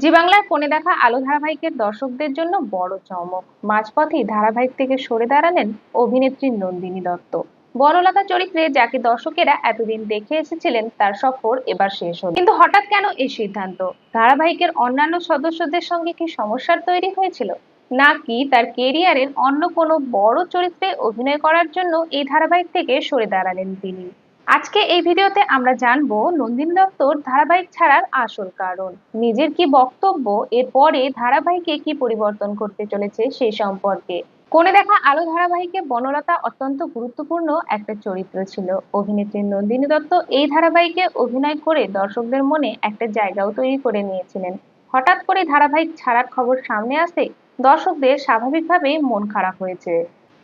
জি বাংলার কোণে দেখা আলো ধারাবাহিকের দর্শকদের জন্য বড় চমক। মাঝপথেই ধারাবাহিক থেকে সরে দাঁড়ালেন অভিনেত্রী নন্দিনী দত্ত। বনলতা চরিত্রে যাকে দর্শকেরা এতদিন দেখে এসেছিলেন তার সফর এবার শেষ হলো। কিন্তু হঠাৎ কেন এই সিদ্ধান্ত? ধারাবাহিকের অন্যান্য সদস্যদের সঙ্গে কি সমস্যার তৈরি হয়েছিল, নাকি তার কেরিয়ারের অন্য কোনো বড় চরিত্রে অভিনয় করার জন্য এই ধারাবাহিক থেকে সরে দাঁড়ালেন তিনি? আজকে এই ভিডিওতে আমরা জানবো নন্দিনী দত্তর ধারাবাহিক ছাড়ার আসল কারণ, নিজের কি বক্তব্য, এরপরে ধারাবাহিকে কি পরিবর্তন করতে চলেছে সেই সম্পর্কে। কোণে দেখা আলো ধারাবাহিকে বনলতা অত্যন্ত গুরুত্বপূর্ণ একটা চরিত্র ছিল। অভিনেত্রী নন্দিনী দত্ত এই ধারাবাহিকে অভিনয় করে দর্শকদের মনে একটা জায়গাও তৈরি করে নিয়েছিলেন। হঠাৎ করে ধারাবাহিক ছাড়ার খবর সামনে আসতে দর্শকদের স্বাভাবিকভাবেই মন খারাপ হয়েছে।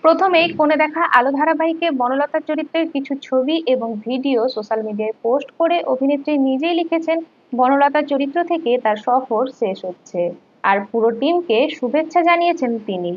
প্রথমেই কোণে দেখা আলো ধারাবাহিকে বনলতার চরিত্রের কিছু ছবি এবং ভিডিও সোশ্যাল মিডিয়ায় পোস্ট করে অভিনেত্রী নিজেই লিখেছেন বনলতার চরিত্র থেকে তার সফর শেষ হচ্ছে, আর পুরো টিমকে শুভেচ্ছা জানিয়েছেন তিনি।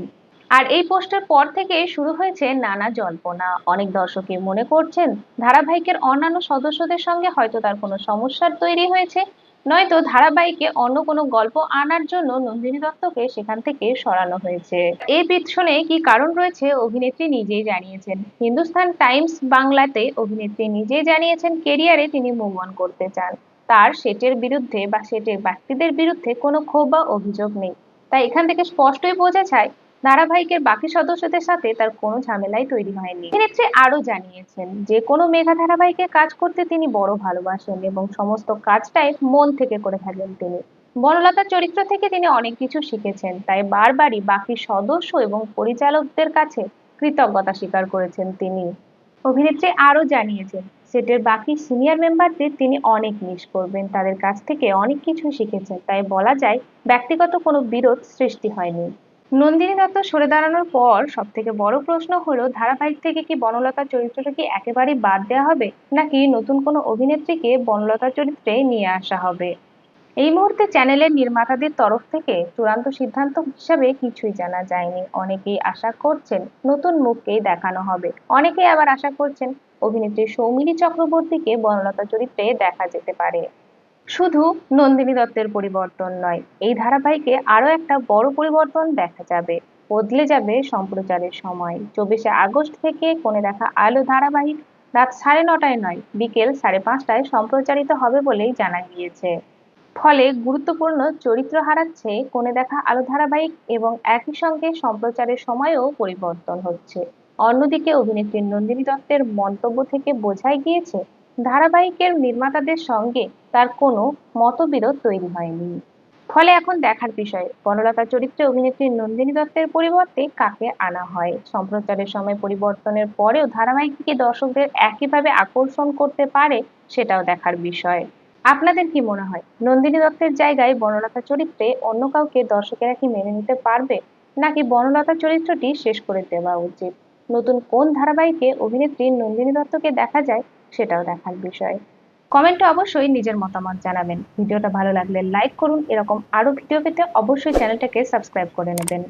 আর এই পোস্টের পর থেকে শুরু হয়েছে নানা জল্পনা। অনেক দর্শকই মনে করছেন ধারাবাহিকের অন্যান্য সদস্যদের সঙ্গে হয়তো তার কোনো সমস্যার তৈরি হয়েছে, নয়তো ধারাবাহিকে অন্য কোনো গল্প আনার জন্য নন্দিনী দত্তকে সেখান থেকে সরানো হয়েছে। এর পিছনে কি কারণ রয়েছে অভিনেত্রী নিজেই জানিয়েছেন। হিন্দুস্তান টাইমস বাংলাতে অভিনেত্রী নিজেই জানিয়েছেন কেরিয়ারে তিনি মুভ অন করতে চান। তার সেটের বিরুদ্ধে বা সেটের ব্যক্তিদের বিরুদ্ধে কোনো ক্ষোভ বা অভিযোগ নেই। তাই এখান থেকে স্পষ্টই বোঝা যায় ধারাবাহিকের বাকি সদস্যদের সাথে তার কোনো ঝামেলাই তৈরি হয়নি। অভিনেত্রী আরো জানিয়েছেন যে কোনো মেঘা ধারাবাহিকে কাজ করতে তিনি বড় ভালোবাসেন এবং সমস্ত কাজটাই মন থেকে করে থাকেন তিনি। বনলতার চরিত্র থেকে তিনি অনেক কিছু শিখেছেন, তাই বারবারই বাকি সদস্য এবং পরিচালকদের কাছে কৃতজ্ঞতা স্বীকার করেছেন তিনি। অভিনেত্রী আরো জানিয়েছেন সেটের বাকি সিনিয়র মেম্বারদের তিনি অনেক মিস করবেন, তাদের কাছ থেকে অনেক কিছু শিখেছেন, তাই বলা যায় ব্যক্তিগত কোনো বিরোধ সৃষ্টি হয়নি। নন্দিনী দত্ত সরে দাঁড়ানোর পর সব থেকে বড় প্রশ্ন হলো ধারাবাহিক থেকে কি বনলতার চরিত্রটা কি একেবারেই বাদ দেওয়া হবে, নাকি নতুন কোনো অভিনেত্রীকে বনলতার চরিত্রে নিয়ে আসা হবে। এই মুহূর্তে চ্যানেলের নির্মাতাদের তরফ থেকে চূড়ান্ত সিদ্ধান্ত হিসাবে কিছুই জানা যায়নি। অনেকেই আশা করছেন নতুন মুখকেই দেখানো হবে, অনেকেই আবার আশা করছেন অভিনেত্রী সৌমিলি চক্রবর্তীকে বনলতা চরিত্রে দেখা যেতে পারে। শুধু নন্দিনী দত্তের পরিবর্তন নয়, এই ধারাবাহিকে আরো একটা বড় পরিবর্তন দেখা যাবে। বদলে যাবে সম্প্রচারের সময়। 24শে আগস্ট থেকে কোণে দেখা আলো ধারাবাহিক রাত 9:30টায় নয়, বিকেল 5:30টায় সম্প্রচারিত হবে বলেই জানা গিয়েছে। ফলে গুরুত্বপূর্ণ চরিত্র হারাচ্ছে কোণে দেখা আলো ধারাবাহিক এবং একই সঙ্গে সম্প্রচারের সময়ও পরিবর্তন হচ্ছে। অন্যদিকে অভিনেত্রী নন্দিনী দত্তের মন্তব্য থেকে বোঝাই গিয়েছে ধারাবাহিকের নির্মাতাদের সঙ্গে তার কোনো মতবিরোধ তৈরি হয়নি। ফলে এখন দেখার বিষয় বনলতা চরিত্রে অভিনেত্রী নন্দিনী দত্তের পরিবর্তে কাকে আনা হয়। সম্প্রচারের সময় পরিবর্তনের পরেও ধারাবাহিকটি কি দর্শকদের একইভাবে আকর্ষণ করতে পারে, সেটাও দেখার বিষয়। আপনাদের কি মনে হয় নন্দিনী দত্তের জায়গায় বনলতা চরিত্রে অন্য কাউকে দর্শকেরা কি মেনে নিতে পারবে, নাকি বনলতা চরিত্রটি শেষ করে দেওয়া উচিত? নতুন কোন ধারাবাহিকে অভিনেত্রী নন্দিনী দত্তকে দেখা যায়, সেটাও দেখার বিষয়। কমেন্টে অবশ্যই নিজের মতামত জানাবেন। ভিডিওটা ভালো লাগলে লাইক করুন। এরকম আরো ভিডিও পেতে অবশ্যই চ্যানেলটাকে সাবস্ক্রাইব করে নেবেন।